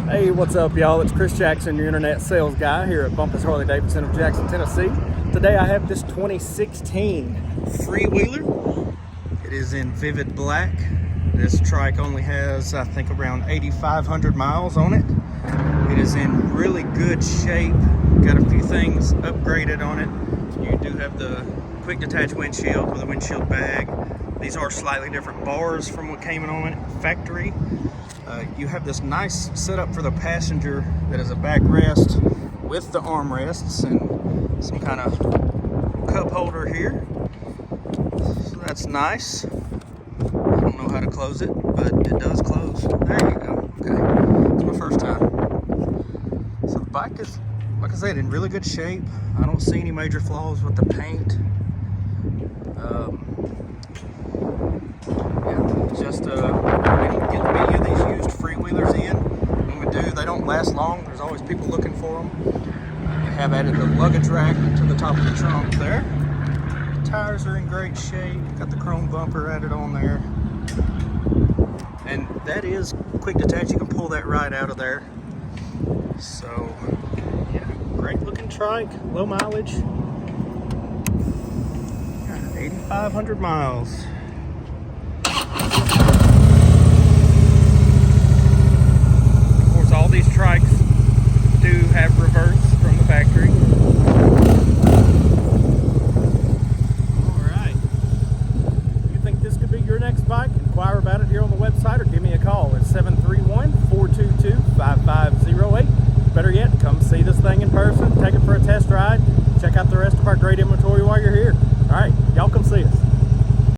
Hey, what's up, y'all? It's Chris Jackson, your internet sales guy here at Bumpus Harley-Davidson of Jackson, Tennessee. Today I have this 2016 Freewheeler. It is in vivid black. This trike only has, I think, around 8,500 miles on it. It is in really good shape. Got a few things upgraded on it. You do have the quick detach windshield with a windshield bag. These are slightly different bars from what came in on it factory. You have this nice setup for the passenger that is a backrest with the armrests and some kind of cup holder here. So that's nice. I don't know how to close it, but it does close. There you go. Okay, it's my first time. So the bike is, like I said, in really good shape. I don't see any major flaws with the paint. Just get many of these used Freewheelers in. When we do, they don't last long. There's always people looking for them. They have added the luggage rack to the top of the trunk there. The tires are in great shape. Got the chrome bumper added on there. And that is quick detach. You can pull that right out of there. So, yeah, great looking trike, low mileage. 8,500 miles. All these trikes do have reverse from the factory. Alright. If you think this could be your next bike, inquire about it here on the website or give me a call at 731-422-5508. Better yet, come see this thing in person, take it for a test ride, check out the rest of our great inventory while you're here. Alright, y'all come see us.